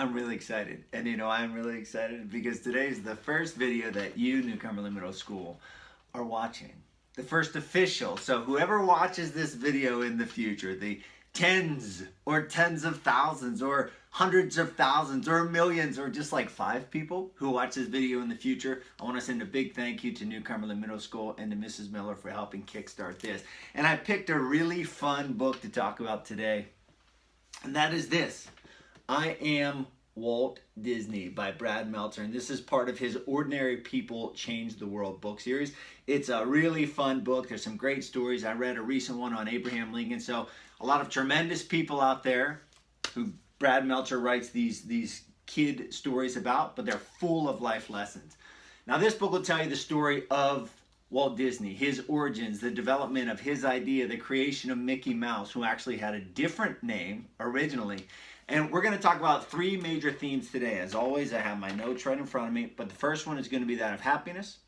I'm really excited. And I'm really excited because today is the first video that you, New Cumberland Middle School, are watching. The first official. So whoever watches this video in the future, the tens of thousands or hundreds of thousands or millions or just like 5 people who watch this video in the future, I want to send a big thank you to New Cumberland Middle School and to Mrs. Miller for helping kickstart this. And I picked a really fun book to talk about today, and that is this. I Am Walt Disney by Brad Meltzer, and this is part of his Ordinary People Change the World book series. It's a really fun book. There's some great stories. I read a recent one on Abraham Lincoln, so a lot of tremendous people out there who Brad Meltzer writes these kid stories about, but they're full of life lessons. Now this book will tell you the story of Walt Disney, his origins, the development of his idea, the creation of Mickey Mouse, who actually had a different name originally. And we're going to talk about 3 major themes today. As always, I have my notes right in front of me, but the first one is going to be that of happiness.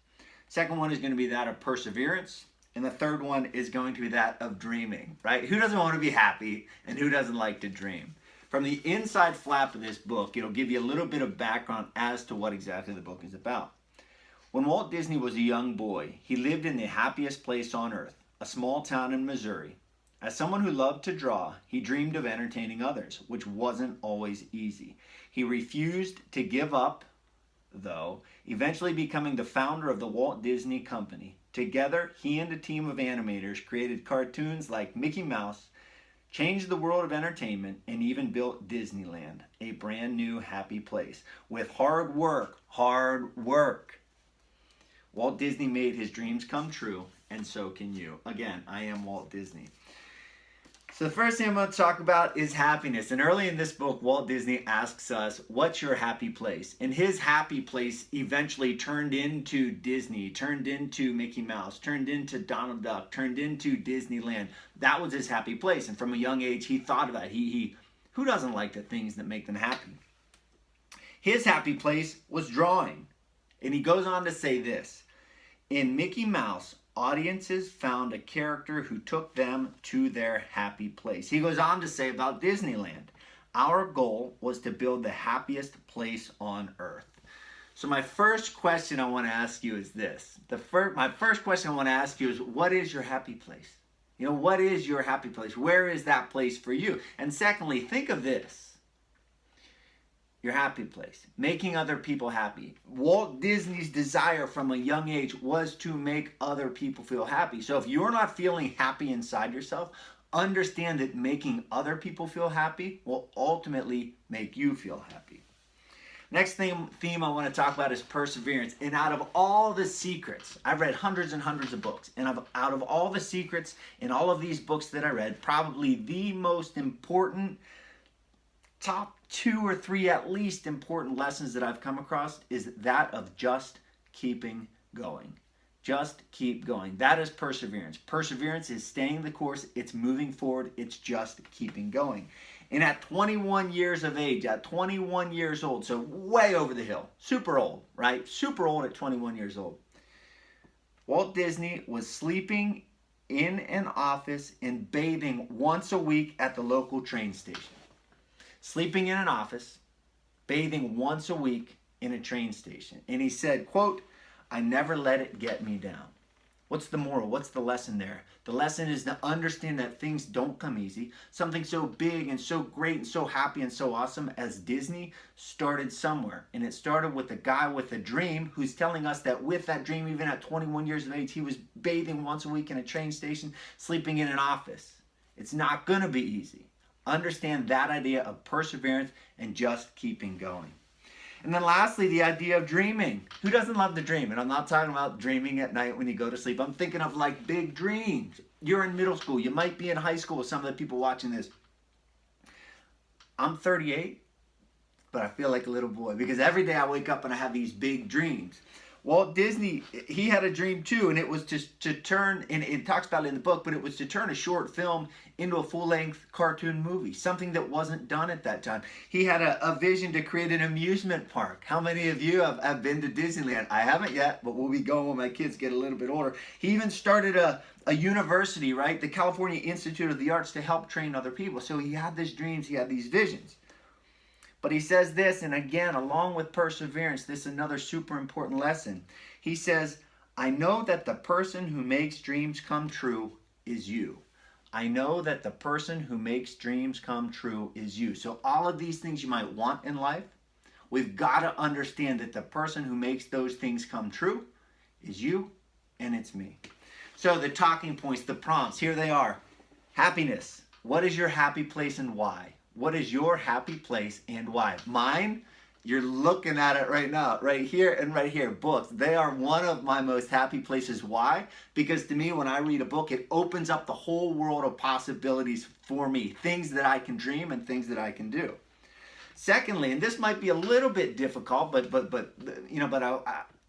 Second one is going to be that of perseverance. And the third one is going to be that of dreaming, right? Who doesn't want to be happy and who doesn't like to dream? From the inside flap of this book, it'll give you a little bit of background as to what exactly the book is about. When Walt Disney was a young boy, he lived in the happiest place on earth, a small town in Missouri. As someone who loved to draw, he dreamed of entertaining others, which wasn't always easy. He refused to give up, though, eventually becoming the founder of the Walt Disney Company. Together, he and a team of animators created cartoons like Mickey Mouse, changed the world of entertainment, and even built Disneyland, a brand new happy place. With hard work, Walt Disney made his dreams come true, and so can you. Again, I am Walt Disney. So the first thing I'm going to talk about is happiness. And early in this book, Walt Disney asks us, what's your happy place? And his happy place eventually turned into Disney, turned into Mickey Mouse, turned into Donald Duck, turned into Disneyland. That was his happy place. And from a young age, he thought about it. Who doesn't like the things that make them happy? His happy place was drawing. And he goes on to say this. In Mickey Mouse, audiences found a character who took them to their happy place. He goes on to say about Disneyland, our goal was to build the happiest place on earth. So my first question I want to ask you is this. My first question I want to ask you is, what is your happy place? What is your happy place? Where is that place for you? And secondly, think of this. Your happy place, making other people happy. Walt Disney's desire from a young age was to make other people feel happy. So if you're not feeling happy inside yourself, understand that making other people feel happy will ultimately make you feel happy. Next theme I want to talk about is perseverance. And out of all the secrets, I've read hundreds and hundreds of books, and out of all the secrets in all of these books that I read, probably the most important, top 2 or 3 at least important lessons that I've come across is that of just keeping going. Just keep going. That is perseverance. Perseverance is staying the course. It's moving forward. It's just keeping going. And at 21 years of age, at 21 years old, so way over the hill, super old, right? Super old at 21 years old. Walt Disney was sleeping in an office and bathing once a week at the local train station. Sleeping in an office, bathing once a week in a train station. And he said, quote, I never let it get me down. What's the moral? What's the lesson there? The lesson is to understand that things don't come easy. Something so big and so great and so happy and so awesome as Disney started somewhere. And it started with a guy with a dream who's telling us that with that dream, even at 21 years of age, he was bathing once a week in a train station, sleeping in an office. It's not going to be easy. Understand that idea of perseverance and just keeping going. And then lastly, the idea of dreaming. Who doesn't love to dream? And I'm not talking about dreaming at night when you go to sleep. I'm thinking of like big dreams. You're in middle school. You might be in high school with some of the people watching this. I'm 38, but I feel like a little boy because every day I wake up and I have these big dreams. Walt Disney, he had a dream too, and it was to turn, and it talks about it in the book, but it was to turn a short film into a full-length cartoon movie, something that wasn't done at that time. He had a vision to create an amusement park. How many of you have been to Disneyland? I haven't yet, but we'll be going when my kids get a little bit older. He even started a university, right? The California Institute of the Arts to help train other people. So he had these dreams, he had these visions. But he says this, and again, along with perseverance, this is another super important lesson. He says, I know that the person who makes dreams come true is you. I know that the person who makes dreams come true is you. So all of these things you might want in life, we've got to understand that the person who makes those things come true is you, and it's me. So the talking points, the prompts, here they are. Happiness. What is your happy place and why? What is your happy place and why? Mine, you're looking at it right now, right here and right here. Books, they are one of my most happy places. Why? Because to me, when I read a book, it opens up the whole world of possibilities for me. Things that I can dream and things that I can do. Secondly, and this might be a little bit difficult, but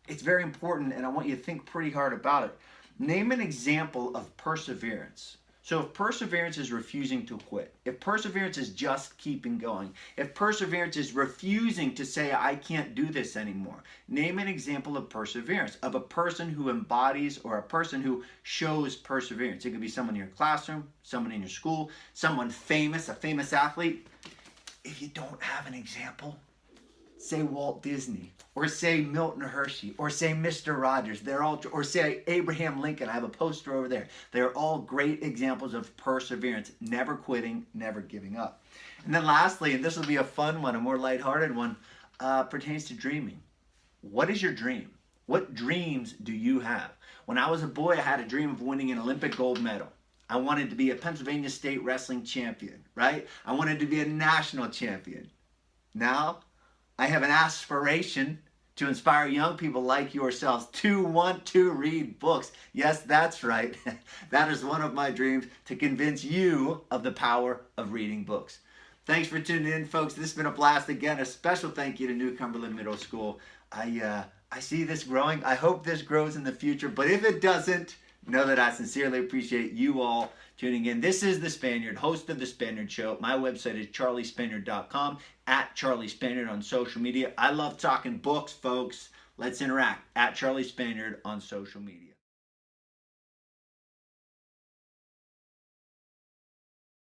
it's very important, and I want you to think pretty hard about it. Name an example of perseverance. So if perseverance is refusing to quit, if perseverance is just keeping going, if perseverance is refusing to say, I can't do this anymore, name an example of perseverance, of a person who embodies or a person who shows perseverance. It could be someone in your classroom, someone in your school, someone famous, a famous athlete. If you don't have an example, say Walt Disney, or say Milton Hershey, or say Mr. Rogers. Or say Abraham Lincoln. I have a poster over there. They're all great examples of perseverance, never quitting, never giving up. And then lastly, and this will be a fun one, a more lighthearted one, pertains to dreaming. What is your dream? What dreams do you have? When I was a boy, I had a dream of winning an Olympic gold medal. I wanted to be a Pennsylvania State wrestling champion, right? I wanted to be a national champion. Now, I have an aspiration to inspire young people like yourselves to want to read books. Yes, that's right. That is one of my dreams, to convince you of the power of reading books. Thanks for tuning in, folks. This has been a blast. Again, a special thank you to New Cumberland Middle School. I see this growing. I hope this grows in the future. But if it doesn't, know that I sincerely appreciate you all tuning in. This is the Spaniard, host of the Spaniard Show. My website is charliespaniard.com, at Charlie Spaniard on social media. I love talking books, folks. Let's interact, at Charlie Spaniard on social media.